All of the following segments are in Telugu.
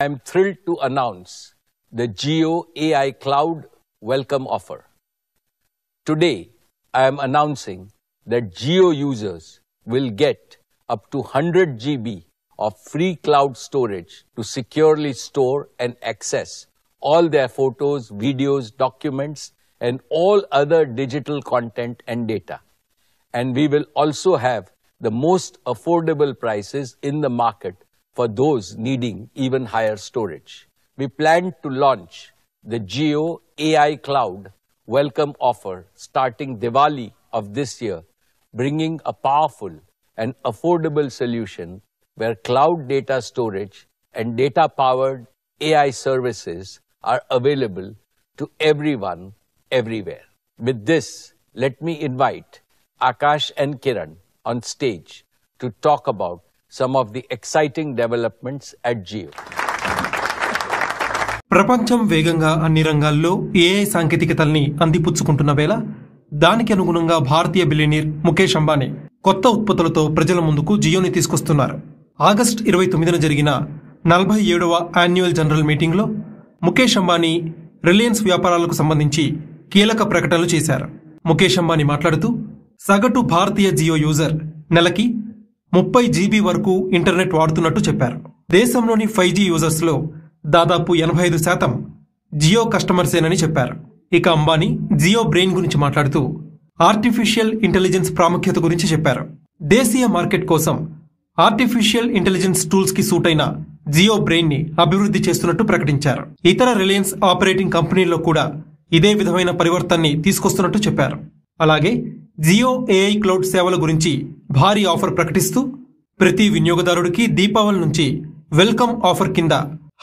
I am thrilled to announce the Jio AI Cloud Welcome Offer. Today, I am announcing that Jio users will get up to 100 GB of free cloud storage to securely store and access all their photos, videos, documents, and all other digital content and data. And we will also have the most affordable prices in the market for those needing even higher storage. We plan to launch the Jio AI Cloud Welcome Offer starting Diwali of this year, bringing a powerful and affordable solution where cloud data storage and data-powered AI services are available to everyone, everywhere. With this, let me invite Akash and Kiran on stage to talk about some of the exciting developments at Jio. ప్రపంచం వేగంగా అన్ని రంగాల్లో ఏఐ సాంకేతికతల్ని అందిపుచ్చుకుంటున్న వేళ దానికి అనుగుణంగా భారతీయ బిలియనీర్ ముఖేష్ అంబానీ కొత్త ఉత్పత్తులతో ప్రజల ముందుకు జియోని తీసుకొస్తున్నారు. ఆగస్టు 29న జరిగిన 47వ యాన్యువల్ జనరల్ మీటింగ్లో ముఖేష్ అంబానీ రిలయన్స్ వ్యాపారాలకు సంబంధించి కీలక ప్రకటనలు చేశారు. ముఖేష్ అంబానీ మాట్లాడుతూ సగటు భారతీయ జియో యూజర్ నెలకి 30 GB వరకు ఇంటర్నెట్ వాడుతున్నట్టు చెప్పారు. దేశంలోని 5G యూజర్స్ లో దాదాపు 85% జియో కస్టమర్సేనని చెప్పారు. ఇక అంబానీ జియో బ్రెయిన్ గురించి మాట్లాడుతూ ఆర్టిఫిషియల్ ఇంటెలిజెన్స్ ప్రాముఖ్యత గురించి చెప్పారు. దేశీయ మార్కెట్ కోసం ఆర్టిఫిషియల్ ఇంటెలిజెన్స్ టూల్స్ కి సూట్ అయిన జియో బ్రెయిన్ ని అభివృద్ధి చేస్తున్నట్టు ప్రకటించారు. ఇతర రిలయన్స్ ఆపరేటింగ్ కంపెనీల్లో కూడా ఇదే విధమైన పరివర్తనని తీసుకొస్తున్నట్టు చెప్పారు. అలాగే జియో ఏఐ క్లౌడ్ సేవల గురించి భారీ ఆఫర్ ప్రకటిస్తూ ప్రతి వినియోగదారుడికి దీపావళి నుంచి వెల్కమ్ ఆఫర్ కింద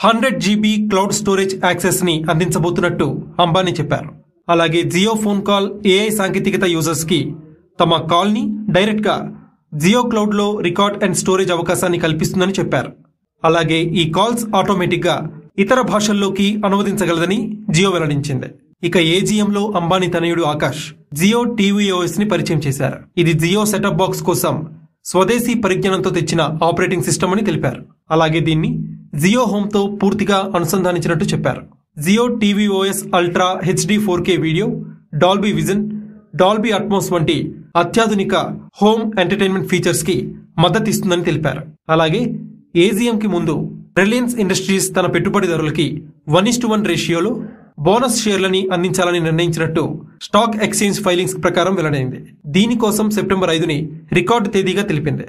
100 GB క్లౌడ్ స్టోరేజ్ యాక్సెస్ ని అందించబోతున్నట్టు అంబానీ చెప్పారు. అలాగే జియో ఫోన్ కాల్ ఏఐ సాంకేతికత యూజర్స్ కి తమ కాల్ ని డైరెక్ట్ గా జియో క్లౌడ్ లో రికార్డ్ అండ్ స్టోరేజ్ అవకాశాన్ని కల్పిస్తుందని చెప్పారు. అలాగే ఈ కాల్స్ ఆటోమేటిక్ గా ఇతర భాషల్లోకి అనువదించగలదని జియో వెల్లడించింది. ఇక ఏజిఎంలో అంబానీ తనయుడు ఆకాష్ జియో టీవీఓఎస్ ని పరిచయం చేశారు. ఇది జియో సెటప్ బాక్స్ కోసం స్వదేశీ పరిజ్ఞానంతో తెచ్చిన ఆపరేటింగ్ సిస్టమ్ అని తెలిపారు. అలాగే దీన్ని జియో హోమ్ తో పూర్తిగా అనుసంధానించినట్టు చెప్పారు. Jio TV OS ultra HD 4K video, Dolby vision, Dolby Atmos వంటి అత్యాధునిక హోమ్ ఎంటర్టైన్మెంట్ ఫీచర్స్ కి మద్దతు ఇస్తుందని తెలిపారు. అలాగే ఏజిఎం కి ముందు రిలయన్స్ ఇండస్ట్రీస్ తన పెట్టుబడిదారులకి 1:1 రేషియోలో బోనస్ షేర్లని అందించాలని నిర్ణయించినట్టు స్టాక్ ఎక్స్చేంజ్ ఫైలింగ్స్ ప్రకారం వెల్లడైంది. దీనికోసం సెప్టెంబర్ 5ని రికార్డు తేదీగా తెలిపింది.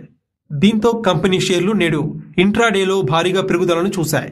దీంతో కంపెనీ షేర్లు నేడు ఇంట్రాడేలో భారీగా పెరుగుదలను చూశాయి.